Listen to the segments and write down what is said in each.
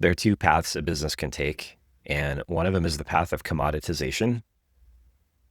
There are two paths a business can take, and one of them is the path of commoditization,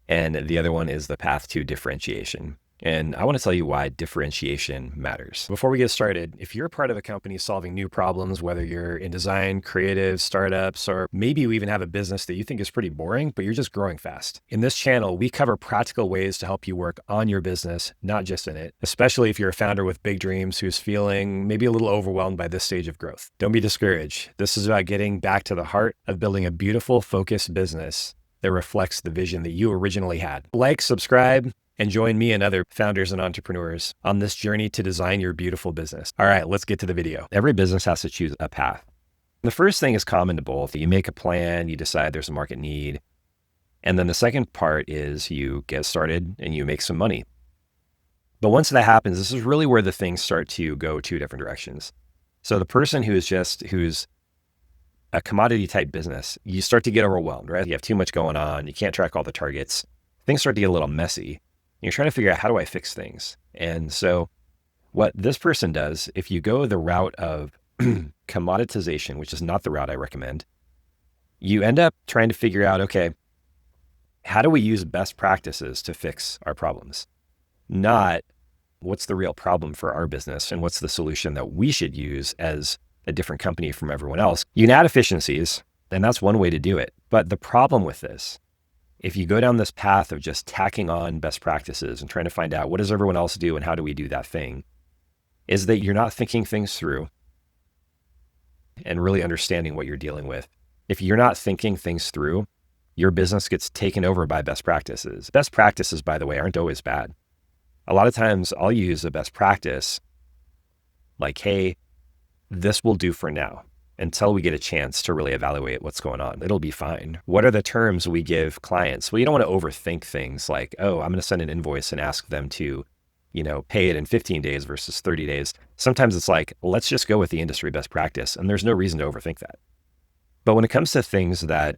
and the other one is the path to differentiation. And I want to tell you why differentiation matters. Before we get started, if you're a part of a company solving new problems, whether you're in design, creative, startups, or maybe you even have a business that you think is pretty boring, but you're just growing fast. In this channel, we cover practical ways to help you work on your business, not just in it, especially if you're a founder with big dreams who's feeling maybe a little overwhelmed by this stage of growth. Don't be discouraged. This is about getting back to the heart of building a beautiful, focused business that reflects the vision that you originally had. Like, subscribe, and join me and other founders and entrepreneurs on this journey to design your beautiful business. All right, let's get to the video. Every business has to choose a path. The first thing is common to both. You make a plan, you decide there's a market need. And then the second part is you get started and you make some money. But once that happens, this is really where the things start to go two different directions. So the person who's a commodity type business, you start to get overwhelmed, right? You have too much going on. You can't track all the targets. Things start to get a little messy. You're trying to figure out, how do I fix things? And so what this person does, if you go the route of commoditization, which is not the route I recommend, you end up trying to figure out, okay, how do we use best practices to fix our problems? Not what's the real problem for our business and what's the solution that we should use as a different company from everyone else. You can add efficiencies, and that's one way to do it. But the problem with this, if you go down this path of just tacking on best practices and trying to find out what does everyone else do and how do we do that thing, is that you're not thinking things through and really understanding what you're dealing with. If you're not thinking things through, your business gets taken over by best practices. Best practices, by the way, aren't always bad. A lot of times I'll use a best practice like, hey, this will do for now, until we get a chance to really evaluate what's going on. It'll be fine. What are the terms we give clients? Well, you don't want to overthink things like, oh, I'm going to send an invoice and ask them to, pay it in 15 days versus 30 days. Sometimes it's like, let's just go with the industry best practice. And there's no reason to overthink that. But when it comes to things that,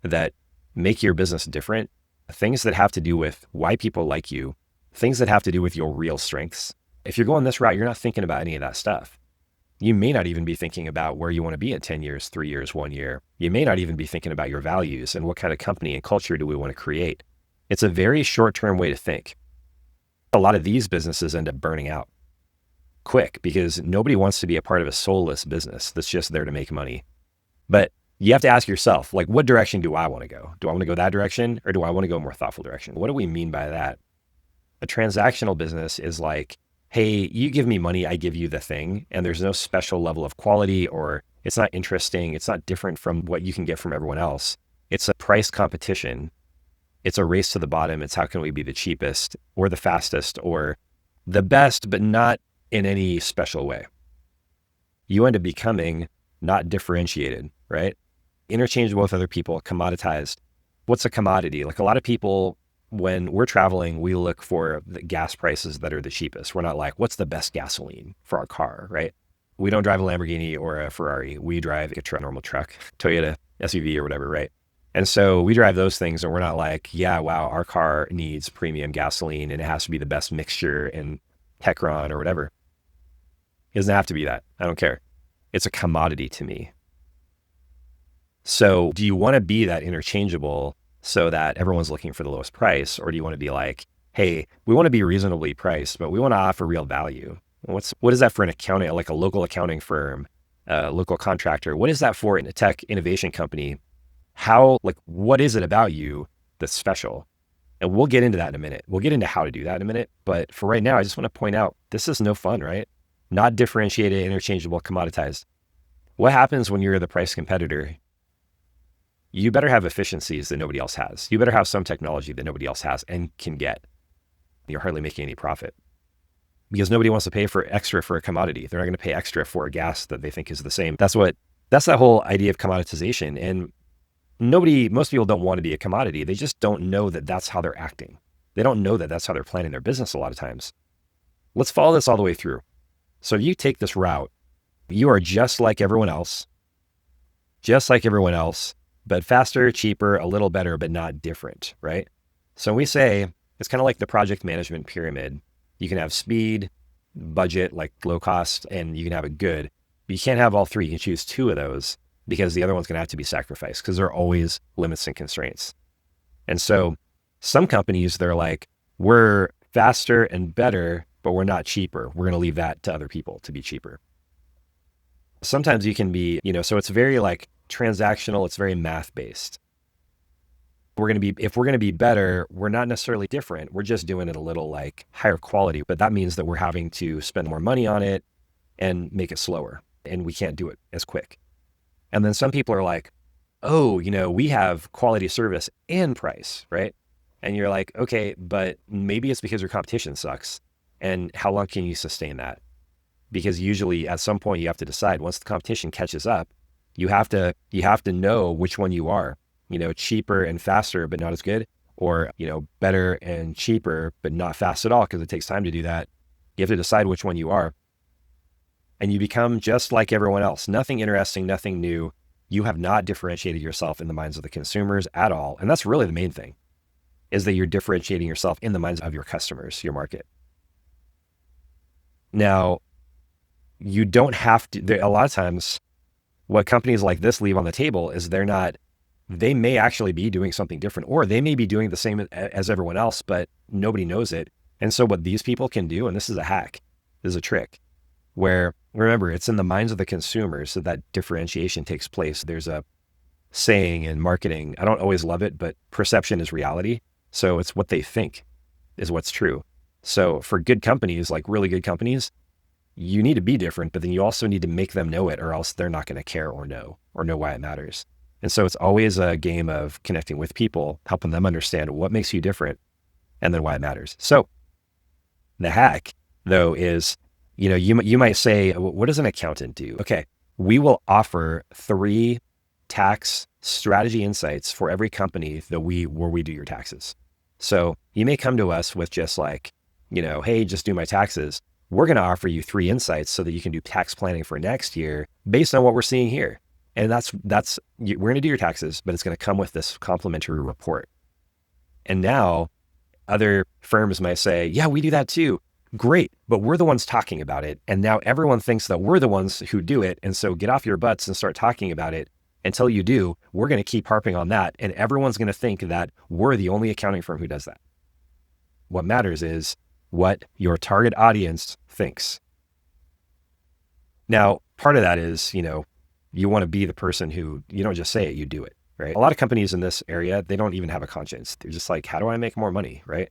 that make your business different, things that have to do with why people like you, things that have to do with your real strengths, if you're going this route, you're not thinking about any of that stuff. You may not even be thinking about where you want to be in 10 years, 3 years, 1 year. You may not even be thinking about your values and what kind of company and culture do we want to create. It's a very short-term way to think. A lot of these businesses end up burning out quick because nobody wants to be a part of a soulless business that's just there to make money. But you have to ask yourself, like, what direction do I want to go? Do I want to go that direction or do I want to go a more thoughtful direction? What do we mean by that? A transactional business is like, hey, you give me money, I give you the thing, and there's no special level of quality, or it's not interesting, it's not different from what you can get from everyone else. It's a price competition. It's a race to the bottom. It's how can we be the cheapest or the fastest or the best, but not in any special way. You end up becoming not differentiated, right? Interchangeable with other people, commoditized. What's a commodity? Like, a lot of people, when we're traveling, we look for the gas prices that are the cheapest. We're not like, what's the best gasoline for our car, right? We don't drive a Lamborghini or a Ferrari. We drive a normal truck, Toyota SUV or whatever, right? And so we drive those things and we're not like, yeah, wow, our car needs premium gasoline and it has to be the best mixture in Techron or whatever. It doesn't have to be that. I don't care. It's a commodity to me. So do you want to be that interchangeable so that everyone's looking for the lowest price? Or do you want to be like, hey, we want to be reasonably priced, but we want to offer real value? What is that for an accounting, like a local accounting firm, a local contractor? What is that for in a tech innovation company? What is it about you that's special? And we'll get into that in a minute. We'll get into how to do that in a minute. But for right now, I just want to point out, this is no fun, right? Not differentiated, interchangeable, commoditized. What happens when you're the price competitor? You better have efficiencies that nobody else has. You better have some technology that nobody else has and can get. You're hardly making any profit because nobody wants to pay for extra for a commodity. They're not going to pay extra for a gas that they think is the same. That's that whole idea of commoditization. And most people don't want to be a commodity. They just don't know that that's how they're acting. They don't know that that's how they're planning their business a lot of times. Let's follow this all the way through. So if you take this route, you are just like everyone else, but faster, cheaper, a little better, but not different, right? So we say it's kind of like the project management pyramid. You can have speed, budget, like low cost, and you can have it good. But you can't have all three. You can choose two of those because the other one's going to have to be sacrificed because there are always limits and constraints. And so some companies, they're like, we're faster and better, but we're not cheaper. We're going to leave that to other people to be cheaper. Sometimes you can be, so it's very like transactional. It's very math based. If we're going to be better, we're not necessarily different. We're just doing it a little like higher quality, but that means that we're having to spend more money on it and make it slower, and we can't do it as quick. And then some people are like, oh, we have quality service and price, right? And you're like, okay, but maybe it's because your competition sucks. And how long can you sustain that? Because usually at some point you have to decide, once the competition catches up, you have to know which one you are, cheaper and faster, but not as good, or, better and cheaper, but not fast at all, because it takes time to do that. You have to decide which one you are. And you become just like everyone else. Nothing interesting, nothing new. You have not differentiated yourself in the minds of the consumers at all. And that's really the main thing, is that you're differentiating yourself in the minds of your customers, your market. Now, you don't have to, a lot of times what companies like this leave on the table is they may actually be doing something different, or they may be doing the same as everyone else, but nobody knows it. And so what these people can do, and this is a hack, this is a trick, where, remember, it's in the minds of the consumers that differentiation takes place. There's a saying in marketing, I don't always love it, but perception is reality. So it's what they think is what's true. So for good companies, like really good companies, you need to be different, but then you also need to make them know it, or else they're not going to care or know why it matters. And so it's always a game of connecting with people, helping them understand what makes you different, and then why it matters. So the hack, though, is, you might say, what does an accountant do? Okay, we will offer 3 tax strategy insights for every company where we do your taxes. So you may come to us with just like, hey, just do my taxes. We're going to offer you 3 insights so that you can do tax planning for next year based on what we're seeing here. And we're going to do your taxes, but it's going to come with this complimentary report. And now other firms might say, yeah, we do that too. Great, but we're the ones talking about it. And now everyone thinks that we're the ones who do it. And so get off your butts and start talking about it. Until you do, we're going to keep harping on that. And everyone's going to think that we're the only accounting firm who does that. What matters is what your target audience thinks. Now, part of that is, you want to be the person who, you don't just say it, you do it, right? A lot of companies in this area, they don't even have a conscience. They're just like, how do I make more money, right?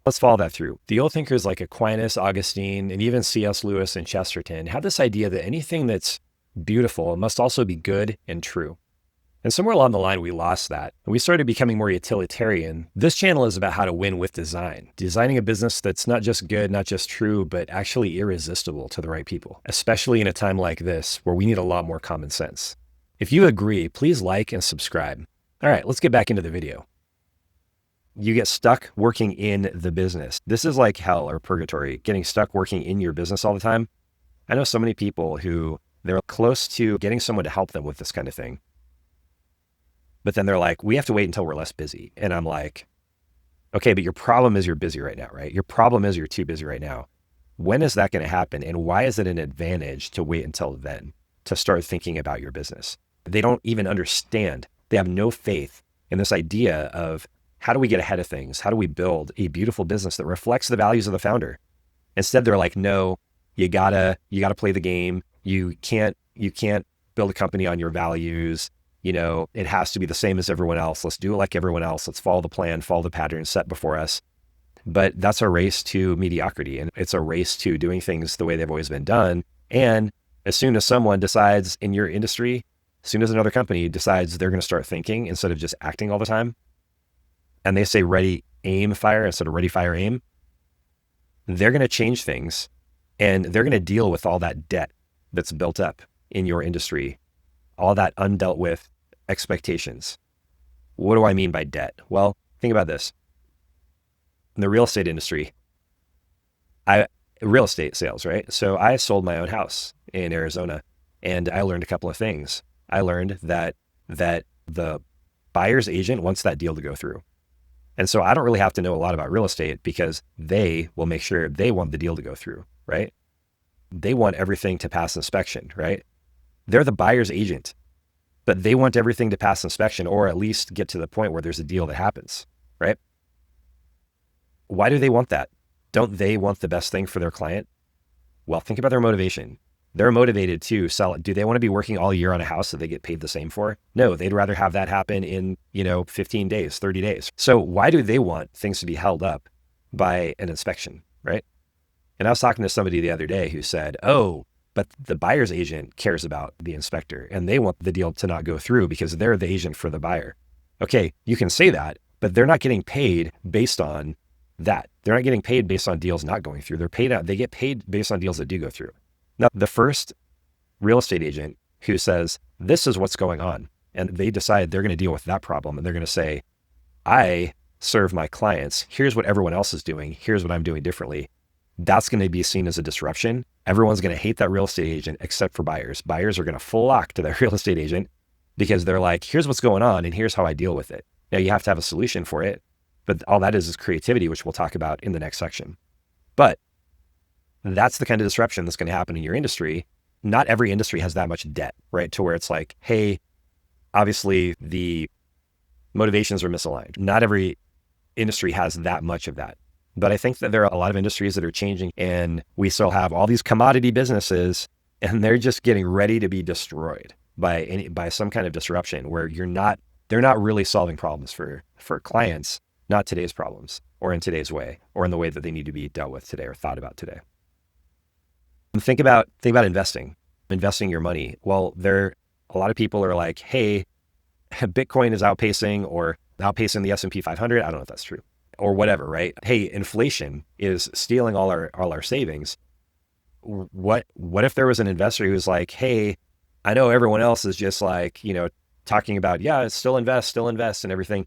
Let's follow that through. The old thinkers like Aquinas, Augustine, and even C.S. Lewis and Chesterton had this idea that anything that's beautiful must also be good and true. And somewhere along the line, we lost that. And we started becoming more utilitarian. This channel is about how to win with design. Designing a business that's not just good, not just true, but actually irresistible to the right people, especially in a time like this where we need a lot more common sense. If you agree, please like and subscribe. All right, let's get back into the video. You get stuck working in the business. This is like hell or purgatory, getting stuck working in your business all the time. I know so many people who they're close to getting someone to help them with this kind of thing. But then they're like, we have to wait until we're less busy. And I'm like, okay, but your problem is you're busy right now, right? Your problem is you're too busy right now. When is that going to happen? And why is it an advantage to wait until then to start thinking about your business? They don't even understand. They have no faith in this idea of how do we get ahead of things? How do we build a beautiful business that reflects the values of the founder? Instead, they're like, no, you gotta play the game. You can't build a company on your values. It has to be the same as everyone else. Let's do it like everyone else. Let's follow the plan, follow the pattern set before us. But that's a race to mediocrity. And it's a race to doing things the way they've always been done. And as soon as someone decides in your industry, as soon as another company decides they're going to start thinking instead of just acting all the time, and they say ready, aim, fire instead of ready, fire, aim, they're going to change things, and they're going to deal with all that debt that's built up in your industry, all that undealt with expectations. What do I mean by debt? Well, think about this. In the real estate industry, real estate sales, right? So I sold my own house in Arizona, and I learned a couple of things. I learned that the buyer's agent wants that deal to go through. And so I don't really have to know a lot about real estate because they will make sure they want the deal to go through, right? They want everything to pass inspection, right? They're the buyer's agent, but they want everything to pass inspection or at least get to the point where there's a deal that happens, right? Why do they want that? Don't they want the best thing for their client? Well, think about their motivation. They're motivated to sell it. Do they want to be working all year on a house that they get paid the same for? No, they'd rather have that happen in, 15 days, 30 days. So why do they want things to be held up by an inspection, right? And I was talking to somebody the other day who said, oh, but the buyer's agent cares about the inspector and they want the deal to not go through because they're the agent for the buyer. Okay, you can say that, but they're not getting paid based on that. They're not getting paid based on deals not going through. They get paid based on deals that do go through. Now, the first real estate agent who says, this is what's going on, and they decide they're going to deal with that problem, and they're going to say, I serve my clients. Here's what everyone else is doing. Here's what I'm doing differently. That's going to be seen as a disruption. Everyone's going to hate that real estate agent except for buyers. Buyers are going to flock to that real estate agent because they're like, here's what's going on, and here's how I deal with it. Now, you have to have a solution for it, but all that is creativity, which we'll talk about in the next section. But that's the kind of disruption that's going to happen in your industry. Not every industry has that much debt, right? To where it's like, hey, obviously the motivations are misaligned. Not every industry has that much of that. But I think that there are a lot of industries that are changing, and we still have all these commodity businesses, and they're just getting ready to be destroyed by some kind of disruption where they're not really solving problems for clients, not today's problems or in today's way or in the way that they need to be dealt with today or thought about today. Think about investing your money. Well, a lot of people are like, hey, Bitcoin is outpacing the S&P 500. I don't know if that's true or whatever, right? Hey, inflation is stealing all our savings. What if there was an investor who was like, hey, I know everyone else is just like, talking about, yeah, still invest and everything.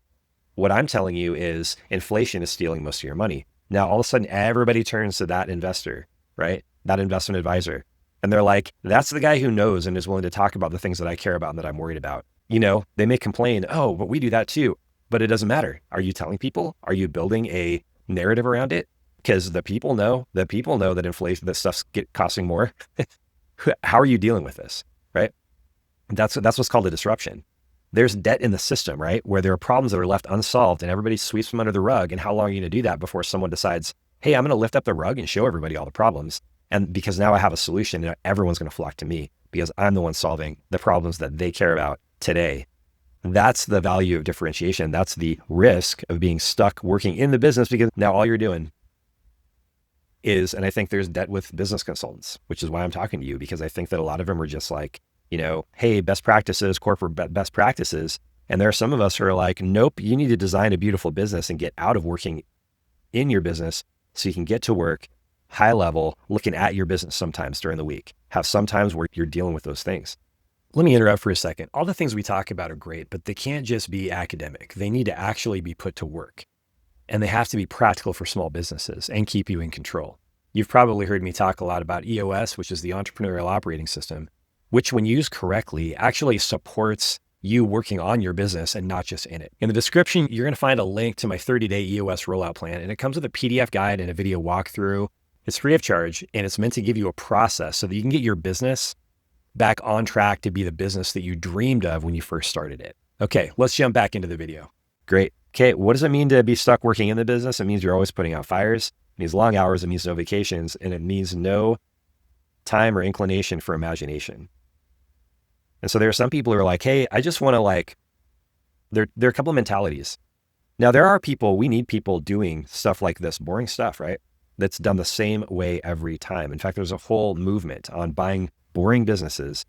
What I'm telling you is inflation is stealing most of your money. Now, all of a sudden, everybody turns to that investor, right? That investment advisor. And they're like, that's the guy who knows and is willing to talk about the things that I care about and that I'm worried about. They may complain, oh, but we do that too. But it doesn't matter. Are you telling people? Are you building a narrative around it? Because the people know that inflation, that stuff's costing more. How are you dealing with this, right? That's what's called a disruption. There's debt in the system, right? Where there are problems that are left unsolved and everybody sweeps them under the rug. And how long are you going to do that before someone decides, hey, I'm going to lift up the rug and show everybody all the problems. And because now I have a solution, and everyone's going to flock to me because I'm the one solving the problems that they care about today. That's the value of differentiation. That's the risk of being stuck working in the business because now all you're doing is, and I think there's debt with business consultants, which is why I'm talking to you, because I think that a lot of them are just like, hey, best practices, corporate best practices. And there are some of us who are like, nope, you need to design a beautiful business and get out of working in your business so you can get to work high level, looking at your business sometimes during the week. Have some times where you're dealing with those things. Let me interrupt for a second. All the things we talk about are great, but they can't just be academic. They need to actually be put to work. And they have to be practical for small businesses and keep you in control. You've probably heard me talk a lot about EOS, which is the Entrepreneurial Operating System, which when used correctly actually supports you working on your business and not just in it. In the description, you're going to find a link to my 30-day EOS rollout plan, and it comes with a PDF guide and a video walkthrough. It's free of charge, and it's meant to give you a process so that you can get your business back on track to be the business that you dreamed of when you first started it. Okay, let's jump back into the video. Great. Okay, what does it mean to be stuck working in the business? It means you're always putting out fires. It means long hours. It means no vacations, and it means no time or inclination for imagination. And so there are some people who are like, hey, I just want to there are a couple of mentalities. Now we need people doing stuff like this, boring stuff, right? That's done the same way every time. In fact, there's a whole movement on buying boring businesses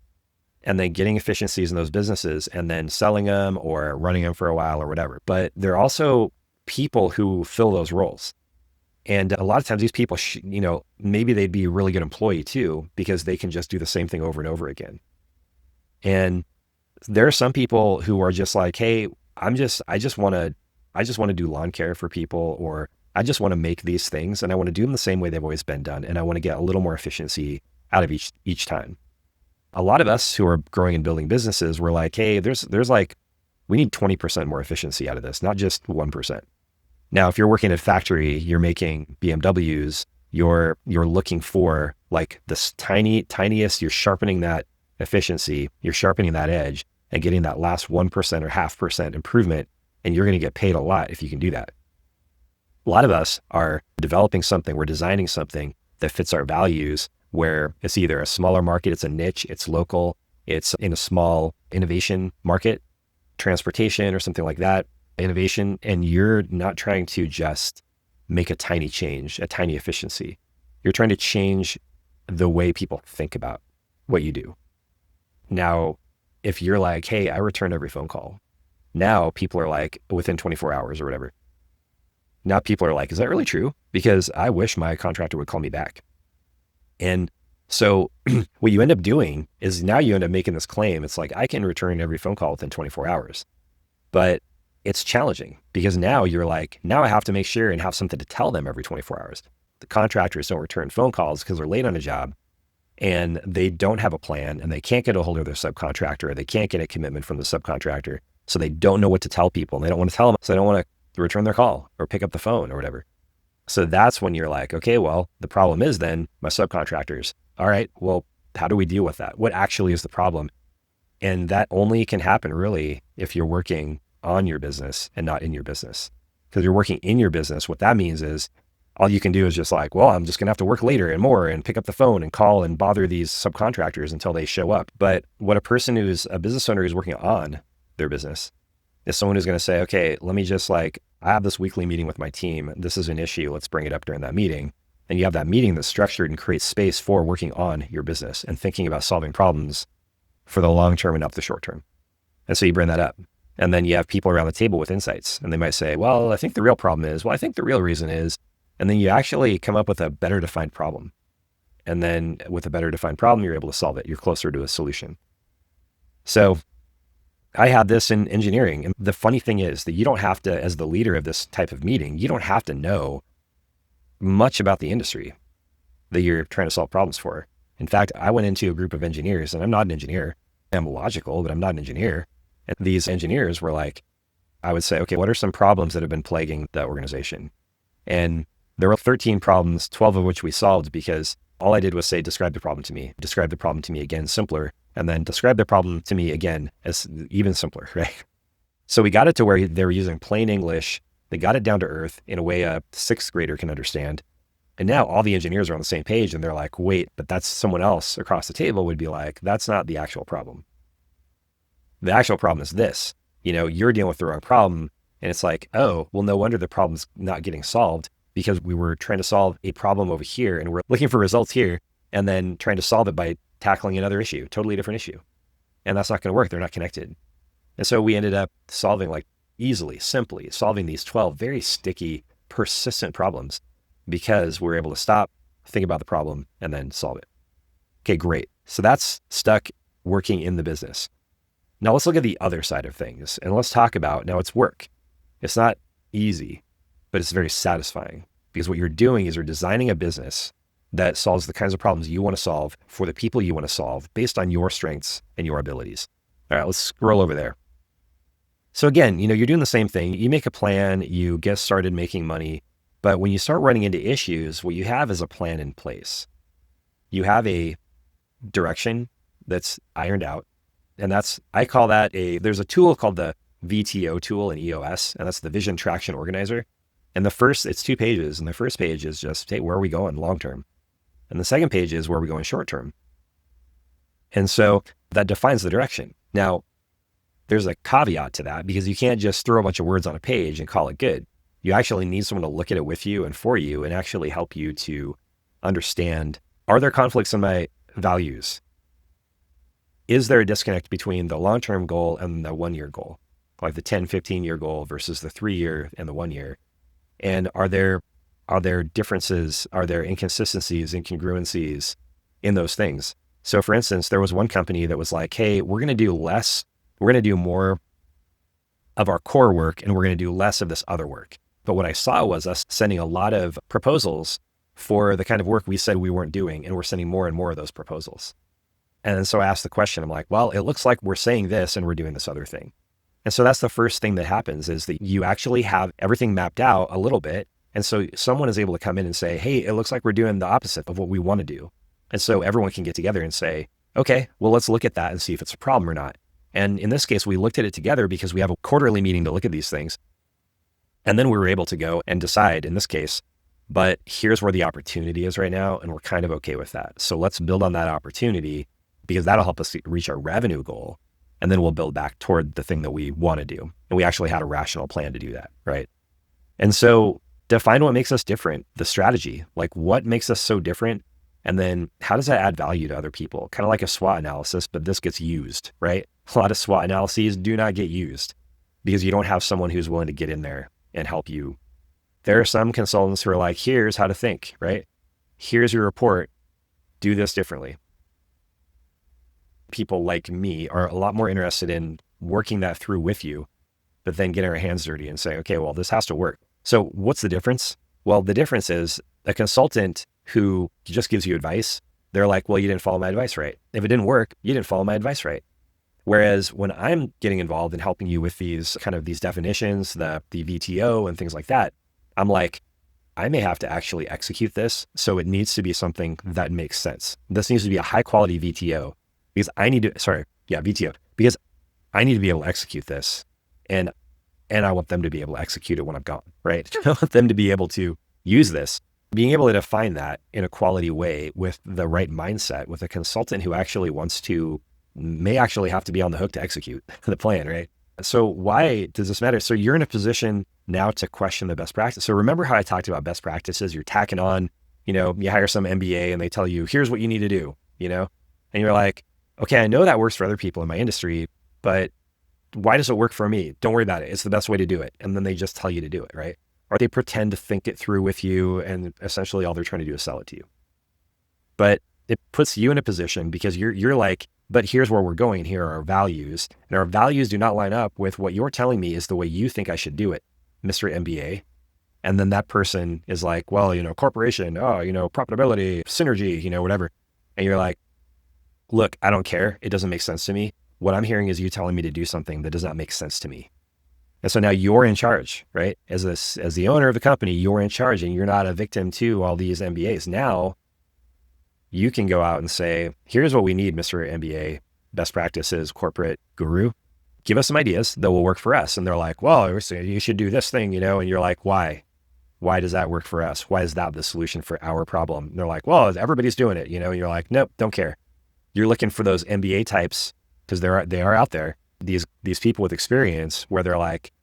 and then getting efficiencies in those businesses and then selling them or running them for a while or whatever. But there are also people who fill those roles. And a lot of times these people, maybe they'd be a really good employee too, because they can just do the same thing over and over again. And there are some people who are just like, hey, I just want to do lawn care for people, or I just want to make these things and I want to do them the same way they've always been done. And I want to get a little more efficiency out of each time. A lot of us who are growing and building businesses, we're like, hey, we need 20% more efficiency out of this, not just 1%. Now, if you're working at a factory, you're making BMWs, you're looking for like this tiniest, you're sharpening that efficiency, you're sharpening that edge and getting that last 1% or 0.5% improvement. And you're going to get paid a lot if you can do that. A lot of us are developing something, we're designing something that fits our values, where it's either a smaller market, it's a niche, it's local, it's in a small innovation market, transportation or something like that, innovation. And you're not trying to just make a tiny change, a tiny efficiency. You're trying to change the way people think about what you do. Now, if you're like, hey, I return every phone call. Now people are like, within 24 hours or whatever. Now people are like, is that really true? Because I wish my contractor would call me back. And so what you end up doing is now you end up making this claim. It's like, I can return every phone call within 24 hours. But it's challenging because now you're like, now I have to make sure and have something to tell them every 24 hours. The contractors don't return phone calls because they're late on a job and they don't have a plan and they can't get a hold of their subcontractor, or they can't get a commitment from the subcontractor. So they don't know what to tell people and they don't want to tell them. So they don't want to return their call or pick up the phone or whatever. So that's when you're like, okay, well, the problem is then my subcontractors. All right, well, how do we deal with that? What actually is the problem? And that only can happen really if you're working on your business and not in your business. Because you're working in your business, what that means is all you can do is just like, well, I'm just gonna have to work later and more and pick up the phone and call and bother these subcontractors until they show up. But what a person who's a business owner who's working on their business is someone who's gonna say, okay, let me just like, I have this weekly meeting with my team. This is an issue. Let's bring it up during that meeting. And you have that meeting that's structured and creates space for working on your business and thinking about solving problems for the long term and not the short term. And so you bring that up. And then you have people around the table with insights and they might say, well, I think the real problem is, well, I think the real reason is, and then you actually come up with a better defined problem. And then with a better defined problem, you're able to solve it. You're closer to a solution. So I had this in engineering. And the funny thing is that you don't have to, as the leader of this type of meeting, you don't have to know much about the industry that you're trying to solve problems for. In fact, I went into a group of engineers and I'm not an engineer. I'm logical, but I'm not an engineer. And these engineers were like, I would say, okay, what are some problems that have been plaguing the organization? And there were 13 problems, 12 of which we solved because all I did was say, describe the problem to me again, simpler, and then describe the problem to me again as even simpler, right? So we got it to where they were using plain English. They got it down to earth in a way a sixth grader can understand. And now all the engineers are on the same page and they're like, wait, but that's someone else across the table would be like, that's not the actual problem. The actual problem is this, you're dealing with the wrong problem. And it's like, oh, well, no wonder the problem's not getting solved because we were trying to solve a problem over here and we're looking for results here and then trying to solve it by tackling another issue, totally different issue. And that's not going to work. They're not connected. And so we ended up solving simply solving these 12 very sticky, persistent problems because we're able to stop, think about the problem, and then solve it. Okay, great. So that's stuck working in the business. Now let's look at the other side of things and let's talk about, now it's work. It's not easy, but it's very satisfying because what you're doing is you're designing a business that solves the kinds of problems you want to solve for the people you want to solve based on your strengths and your abilities. All right, let's scroll over there. So again, you're doing the same thing. You make a plan, you get started making money, but when you start running into issues, what you have is a plan in place. You have a direction that's ironed out. And I call that there's a tool called the VTO tool in EOS, and that's the Vision Traction Organizer. And it's 2 pages. And the first page is just, hey, where are we going long term? And the second page is where are we going short term? And so that defines the direction. Now, there's a caveat to that because you can't just throw a bunch of words on a page and call it good. You actually need someone to look at it with you and for you and actually help you to understand, are there conflicts in my values? Is there a disconnect between the long-term goal and the 1-year goal? Like the 10, 15-year goal versus the 3-year and the 1 year? And are there differences? Are there inconsistencies, incongruencies in those things? So for instance, there was one company that was like, hey, we're going to do less. We're going to do more of our core work and we're going to do less of this other work. But what I saw was us sending a lot of proposals for the kind of work we said we weren't doing. And we're sending more and more of those proposals. And so I asked the question, I'm like, well, it looks like we're saying this and we're doing this other thing. And so that's the first thing that happens is that you actually have everything mapped out a little bit. And so someone is able to come in and say, hey, it looks like we're doing the opposite of what we want to do. And so everyone can get together and say, Okay, well, let's look at that and see if it's a problem or not. And in this case, we looked at it together because we have a quarterly meeting to look at these things. And then we were able to go and decide in this case, but here's where the opportunity is right now. And we're kind of okay with that. So let's build on that opportunity because that'll help us reach our revenue goal. And then we'll build back toward the thing that we want to do. And we actually had a rational plan to do that, right? And so define what makes us different, the strategy, like what makes us so different. And then how does that add value to other people? Kind of like a SWOT analysis, but this gets used, right? A lot of SWOT analyses do not get used because you don't have someone who's willing to get in there and help you. There are some consultants who are like, here's how to think, right? Here's your report, do this differently. People like me are a lot more interested in working that through with you, but then getting our hands dirty and saying, okay, well, this has to work. So what's the difference? Well, the difference is a consultant who just gives you advice. They're like, well, you didn't follow my advice right. If it didn't work, you didn't follow my advice right. Whereas when I'm getting involved in helping you with these kind of these definitions, the VTO and things like that, I'm like, I may have to actually execute this. So it needs to be something that makes sense. This needs to be a high quality VTO because VTO, because I need to be able to execute this. And I want them to be able to execute it when I'm gone, right? I want them to be able to use this, being able to define that in a quality way with the right mindset, with a consultant who actually may actually have to be on the hook to execute the plan, right? So why does this matter? So you're in a position now to question the best practice. So remember how I talked about best practices? You're tacking on, you hire some MBA and they tell you, here's what you need to do, and you're like, okay, I know that works for other people in my industry, but why does it work for me? Don't worry about it. It's the best way to do it. And then they just tell you to do it, right? Or they pretend to think it through with you and essentially all they're trying to do is sell it to you. But it puts you in a position because you're like, but here's where we're going. Here are our values. And our values do not line up with what you're telling me is the way you think I should do it, Mr. MBA. And then that person is like, well, corporation, profitability, synergy, whatever. And you're like, look, I don't care. It doesn't make sense to me. What I'm hearing is you telling me to do something that does not make sense to me. And so now you're in charge, right? As the owner of the company, you're in charge and you're not a victim to all these MBAs. Now you can go out and say, here's what we need, Mr. MBA, best practices, corporate guru. Give us some ideas that will work for us. And they're like, well, you should do this thing, and you're like, why? Why does that work for us? Why is that the solution for our problem? And they're like, well, everybody's doing it, and you're like, nope, don't care. You're looking for those MBA types because they are out there. These people with experience where they're like,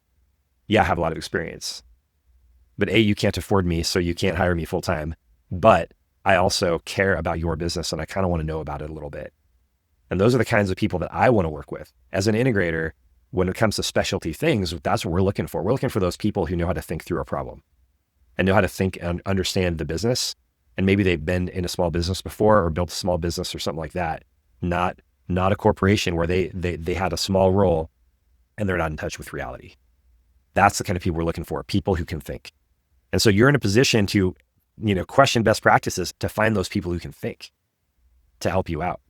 yeah, I have a lot of experience, but you can't afford me, so you can't hire me full time. But I also care about your business and I kind of want to know about it a little bit. And those are the kinds of people that I want to work with. As an integrator, when it comes to specialty things, that's what we're looking for. We're looking for those people who know how to think through a problem and know how to think and understand the business. And maybe they've been in a small business before or built a small business or something like that. Not a corporation where they had a small role and they're not in touch with reality. That's the kind of people we're looking for, people who can think. And so you're in a position to, question best practices to find those people who can think, to help you out,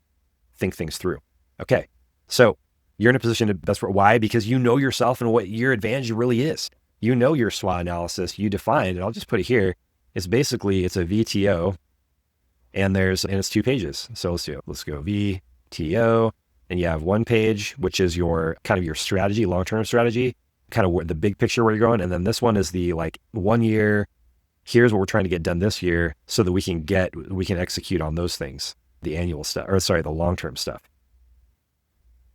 think things through. Okay. So you're in a position to why? Because you know yourself and what your advantage really is. You know your SWOT analysis, you define, and I'll just put it here. It's a VTO and it's 2 pages. So let's go VTO, and you have 1 page, which is your kind of your strategy, long-term strategy, kind of the big picture where you're going. And then this one is the 1 year, here's what we're trying to get done this year so that we can execute on those things, the annual stuff, the long-term stuff.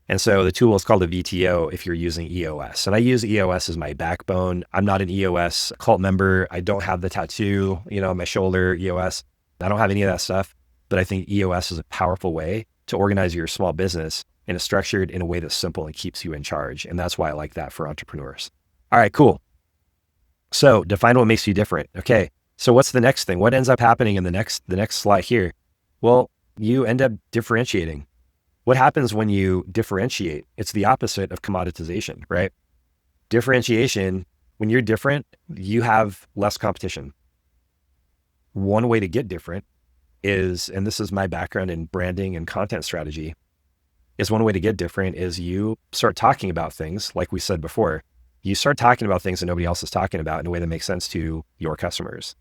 And so the tool is called a VTO if you're using EOS. And I use EOS as my backbone. I'm not an EOS cult member. I don't have the tattoo, on my shoulder, EOS. I don't have any of that stuff, but I think EOS is a powerful way to organize your small business and it's structured in a way that's simple and keeps you in charge. And that's why I like that for entrepreneurs. All right, cool. So define what makes you different. Okay. So what's the next thing? What ends up happening in the next slide here? Well, you end up differentiating. What happens when you differentiate? It's the opposite of commoditization, right? Differentiation, when you're different, you have less competition. One way to get different is, and this is my background in branding and content strategy, is one way to get different is you start talking about things like we said before. You start talking about things that nobody else is talking about in a way that makes sense to your customers.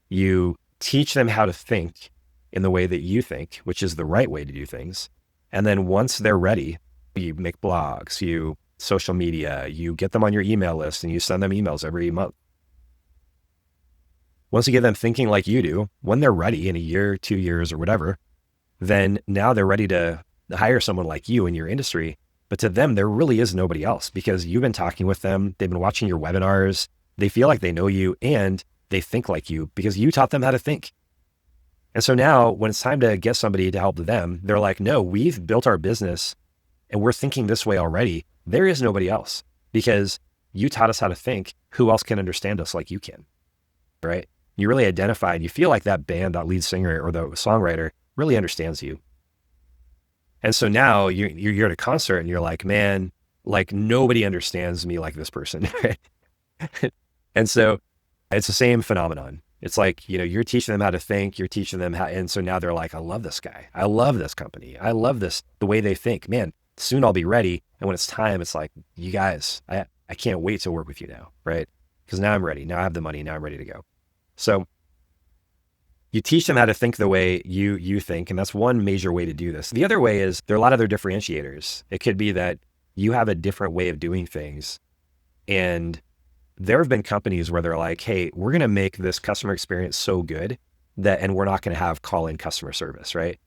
You teach them how to think in the way that you think, which is the right way to do things. And then once they're ready, you make blogs, you social media, you get them on your email list and you send them emails every month. Once you get them thinking like you do, when they're ready in a year, 2 years or whatever, then now they're ready to hire someone like you in your industry. But to them, there really is nobody else because you've been talking with them. They've been watching your webinars. They feel like they know you and they think like you because you taught them how to think. And so now when it's time to get somebody to help them, they're like, no, we've built our business and we're thinking this way already. There is nobody else because you taught us how to think. Who else can understand us like you can, right? You really identified, you feel like that band, that lead singer or the songwriter really understands you. And so now you're at a concert and you're like, man, like nobody understands me like this person. And so it's the same phenomenon. It's like, you're teaching them how to think, you're teaching them how, and so now they're like, I love this guy. I love this company. I love this, the way they think, man, soon I'll be ready. And when it's time, it's like, you guys, I can't wait to work with you now, right? Because now I'm ready. Now I have the money. Now I'm ready to go. So you teach them how to think the way you think. And that's one major way to do this. The other way is there are a lot of other differentiators. It could be that you have a different way of doing things. And there have been companies where they're like, hey, we're going to make this customer experience so good and we're not going to have call-in customer service, right?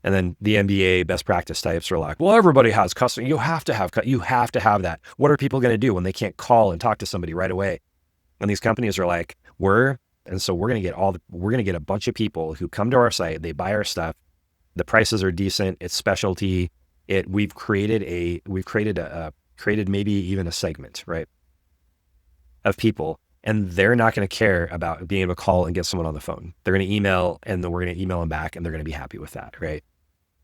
And then the MBA best practice types are like, well, everybody has customer. You have to have that. What are people going to do when they can't call and talk to somebody right away? And these companies are like, and so we're going to get a bunch of people who come to our site, they buy our stuff. The prices are decent. It's specialty. We've created maybe even a segment, right, of people, and they're not going to care about being able to call and get someone on the phone. They're going to email and then we're going to email them back and they're going to be happy with that, right?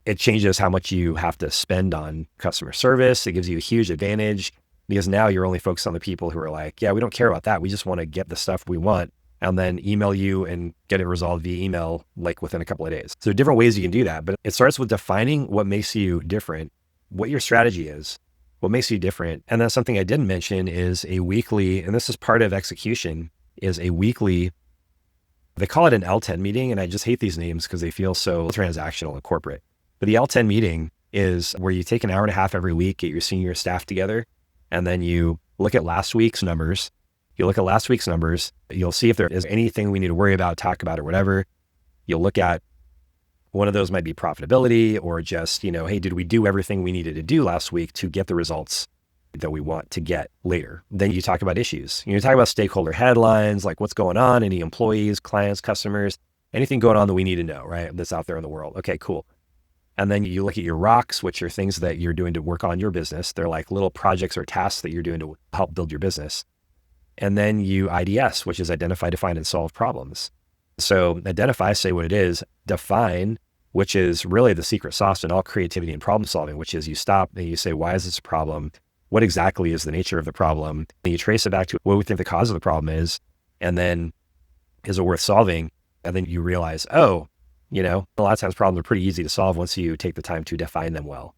It changes how much you have to spend on customer service. It gives you a huge advantage because now you're only focused on the people who are like, yeah, we don't care about that. We just want to get the stuff we want and then email you and get it resolved via email like within a couple of days. So different ways you can do that, but it starts with defining what makes you different, what your strategy is, what makes you different. And then something I didn't mention is a weekly, and this is part of execution, is a weekly, they call it an L10 meeting. And I just hate these names because they feel so transactional and corporate. But the L10 meeting is where you take an hour and a half every week, get your senior staff together, and then you look at last week's numbers. You'll see if there is anything we need to worry about, talk about, or whatever. You'll look at one of those might be profitability or just, hey, did we do everything we needed to do last week to get the results that we want to get later? Then you talk about issues. You talk about stakeholder headlines, like what's going on, any employees, clients, customers, anything going on that we need to know, right? That's out there in the world. Okay, cool. And then you look at your rocks, which are things that you're doing to work on your business. They're like little projects or tasks that you're doing to help build your business. And then you IDS, which is identify, define, and solve problems. So identify, say what it is, define, which is really the secret sauce in all creativity and problem solving, which is you stop and you say, why is this a problem? What exactly is the nature of the problem? And you trace it back to what we think the cause of the problem is. And then is it worth solving? And then you realize, a lot of times problems are pretty easy to solve once you take the time to define them well.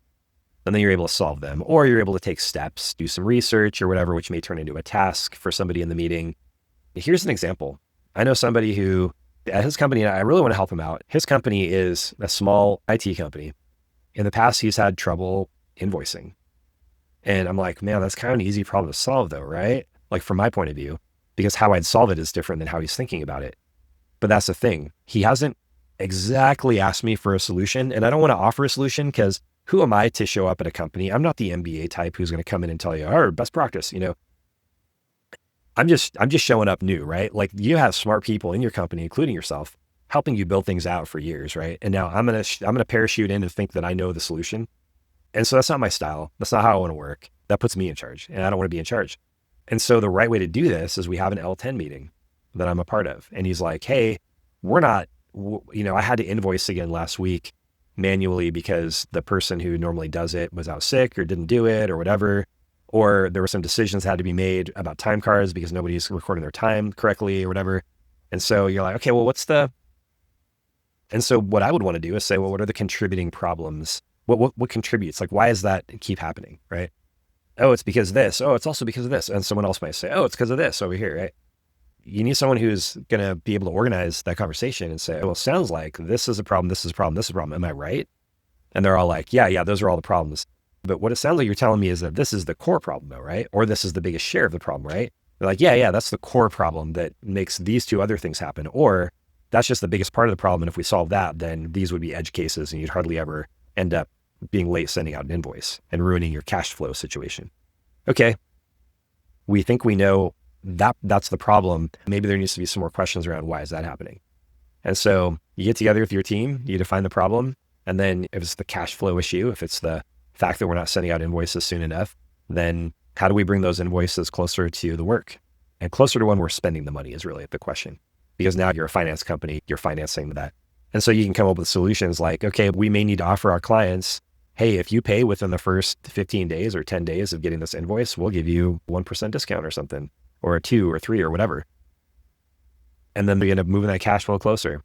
And then you're able to solve them, or you're able to take steps, do some research or whatever, which may turn into a task for somebody in the meeting. Here's an example. I know somebody who, at his company, I really want to help him out. His company is a small IT company. In the past, he's had trouble invoicing. And I'm like, man, that's kind of an easy problem to solve though, right? Like from my point of view, because how I'd solve it is different than how he's thinking about it. But that's the thing. He hasn't exactly asked me for a solution, and I don't want to offer a solution because who am I to show up at a company? I'm not the MBA type who's going to come in and tell you, oh, best practice, I'm just showing up new, right? Like you have smart people in your company, including yourself, helping you build things out for years, right? And now I'm going to parachute in and think that I know the solution. And so that's not my style. That's not how I want to work. That puts me in charge, and I don't want to be in charge. And so the right way to do this is we have an L10 meeting that I'm a part of. And he's like, hey, I had to invoice again last week manually because the person who normally does it was out sick or didn't do it or whatever, or there were some decisions that had to be made about time cards because nobody's recording their time correctly or whatever. And so you're like, okay, well, and so what I would want to do is say, well, what are the contributing problems? What contributes? Like, why does that keep happening, right? Oh, it's because of this. Oh, it's also because of this. And someone else might say, oh, it's because of this over here, right? You need someone who's going to be able to organize that conversation and say, well, it sounds like this is a problem, this is a problem, this is a problem. Am I right? And they're all like, yeah, those are all the problems. But what it sounds like you're telling me is that this is the core problem though, right? Or this is the biggest share of the problem, right? They're like, yeah, that's the core problem that makes these two other things happen. Or that's just the biggest part of the problem. And if we solve that, then these would be edge cases and you'd hardly ever end up being late sending out an invoice and ruining your cash flow situation. Okay. We think we know that that's the problem. Maybe there needs to be some more questions around why is that happening? And so you get together with your team, you define the problem. And then if it's the cash flow issue, if it's the fact that we're not sending out invoices soon enough, then how do we bring those invoices closer to the work? And closer to when we're spending the money is really the question. Because now you're a finance company, you're financing that. And so you can come up with solutions like, okay, we may need to offer our clients, hey, if you pay within the first 15 days or 10 days of getting this invoice, we'll give you 1% discount or something, or a 2 or 3 or whatever. And then they end up moving that cash flow closer.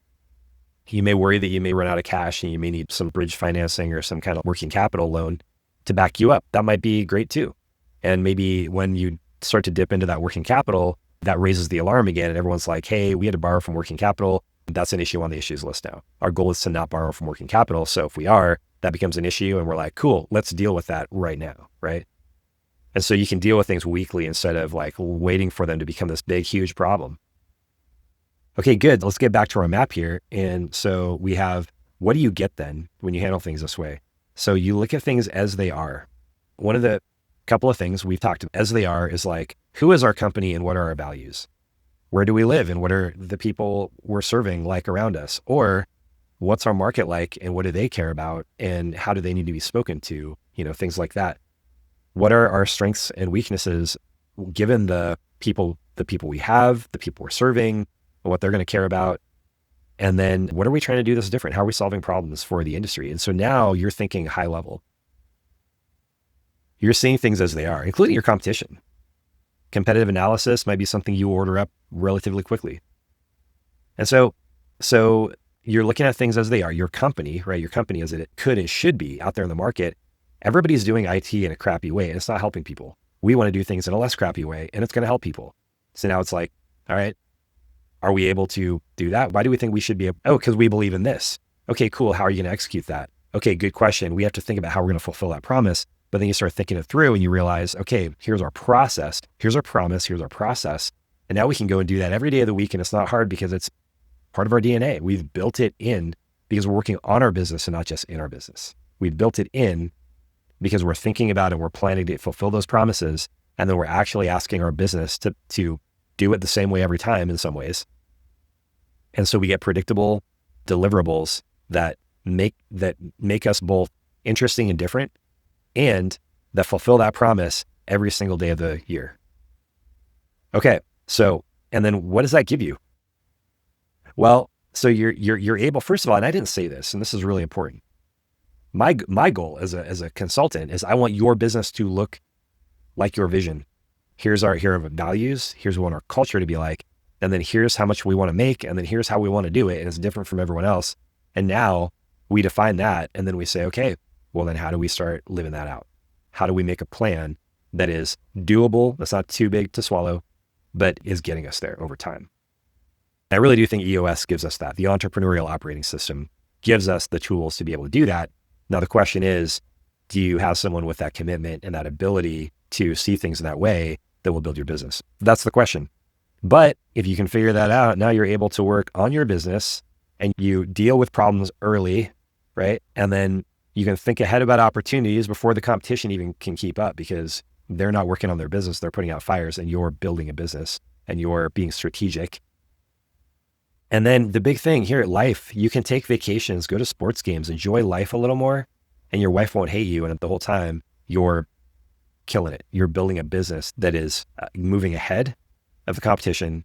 You may worry that you may run out of cash and you may need some bridge financing or some kind of working capital loan to back you up. That might be great too. And maybe when you start to dip into that working capital, that raises the alarm again. And everyone's like, hey, we had to borrow from working capital. That's an issue on the issues list now. Our goal is to not borrow from working capital. So if we are, that becomes an issue and we're like, cool, let's deal with that right now, right? And so you can deal with things weekly instead of like waiting for them to become this big, huge problem. Okay, good. Let's get back to our map here. And so we have, what do you get then when you handle things this way? So you look at things as they are. One of the couple of things we've talked about as they are is like, who is our company and what are our values? Where do we live and what are the people we're serving like around us? Or what's our market like and what do they care about and how do they need to be spoken to? You know, things like that. What are our strengths and weaknesses given the people we have, the people we're serving, what they're going to care about? And then what are we trying to do that's different? How are we solving problems for the industry? And so now you're thinking high level. You're seeing things as they are, including your competition. Competitive analysis might be something you order up relatively quickly. And so you're looking at things as they are. Your company, right? Your company as it could and should be out there in the market. Everybody's doing IT in a crappy way and it's not helping people. We want to do things in a less crappy way and it's going to help people. So now it's like, all right, are we able to do that? Why do we think we should be able? Oh, because we believe in this. Okay, cool. How are you going to execute that? Okay, good question. We have to think about how we're going to fulfill that promise. But then you start thinking it through and you realize, okay, here's our process. Here's our promise. Here's our process. And now we can go and do that every day of the week. And it's not hard because it's part of our DNA. We've built it in because we're working on our business and not just in our business. We've built it in because we're thinking about and we're planning to fulfill those promises. And then we're actually asking our business to do it the same way every time in some ways. And so we get predictable deliverables that make us both interesting and different and that fulfill that promise every single day of the year. Okay. So, and then what does that give you? Well, so you're able, first of all, and I didn't say this, and this is really important. My goal as a consultant is I want your business to look like your vision. Here are our values. Here's what we want our culture to be like. And then here's how much we want to make. And then here's how we want to do it. And it's different from everyone else. And now we define that. And then we say, okay, well then how do we start living that out? How do we make a plan that is doable, that's not too big to swallow, but is getting us there over time? I really do think EOS gives us that. The entrepreneurial operating system gives us the tools to be able to do that. Now the question is, do you have someone with that commitment and that ability to see things that way that will build your business? That's the question. But if you can figure that out, now you're able to work on your business and you deal with problems early, right? And then you can think ahead about opportunities before the competition even can keep up because they're not working on their business. They're putting out fires and you're building a business and you're being strategic. And then the big thing here at life, you can take vacations, go to sports games, enjoy life a little more, and your wife won't hate you. And the whole time you're killing it. You're building a business that is moving ahead of the competition,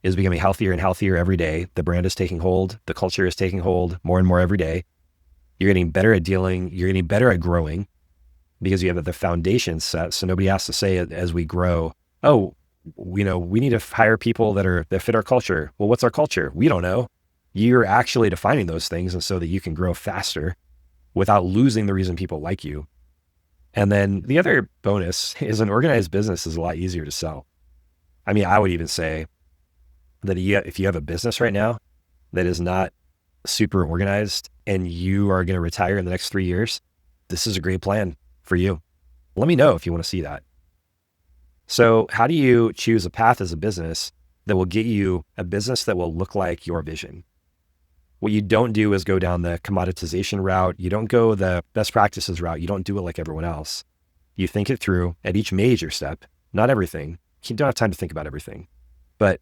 is becoming healthier and healthier every day. The brand is taking hold. The culture is taking hold more and more every day. You're getting better at dealing. You're getting better at growing because you have the foundation set. So nobody has to say as we grow, oh, we need to hire people that fit our culture. Well, what's our culture? We don't know. You're actually defining those things and so that you can grow faster without losing the reason people like you. And then the other bonus is an organized business is a lot easier to sell. I mean, I would even say that if you have a business right now that is not super organized, and you are going to retire in the next 3 years, this is a great plan for you. Let me know if you want to see that. So how do you choose a path as a business that will get you a business that will look like your vision? What you don't do is go down the commoditization route. You don't go the best practices route. You don't do it like everyone else. You think it through at each major step, not everything. You don't have time to think about everything, but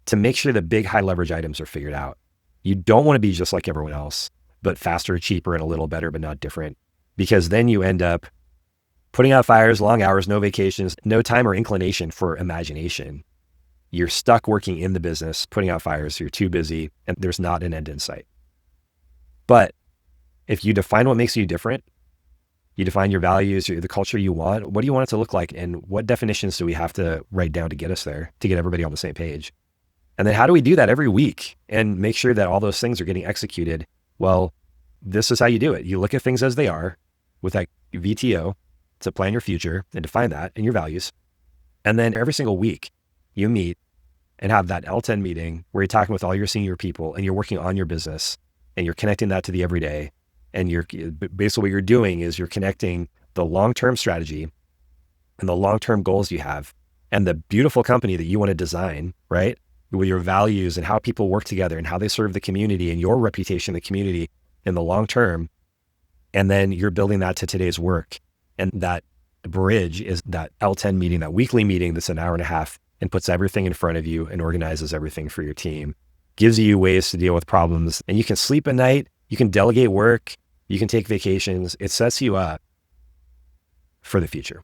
to make sure the big high leverage items are figured out. You don't want to be just like everyone else, but faster, cheaper, and a little better, but not different, because then you end up putting out fires, long hours, no vacations, no time or inclination for imagination. You're stuck working in the business, putting out fires. You're too busy, and there's not an end in sight. But if you define what makes you different, you define your values, the culture you want, what do you want it to look like? And what definitions do we have to write down to get us there, to get everybody on the same page? And then how do we do that every week and make sure that all those things are getting executed? Well, this is how you do it. You look at things as they are with that VTO to plan your future and define that and your values. And then every single week you meet and have that L10 meeting where you're talking with all your senior people and you're working on your business and you're connecting that to the everyday. And you're basically what you're doing is you're connecting the long-term strategy and the long-term goals you have and the beautiful company that you want to design, right? With your values and how people work together and how they serve the community and your reputation in the community in the long term. And then you're building that to today's work. And that bridge is that L10 meeting, that weekly meeting that's an hour and a half and puts everything in front of you and organizes everything for your team, gives you ways to deal with problems, and you can sleep at night, you can delegate work, you can take vacations. It sets you up for the future.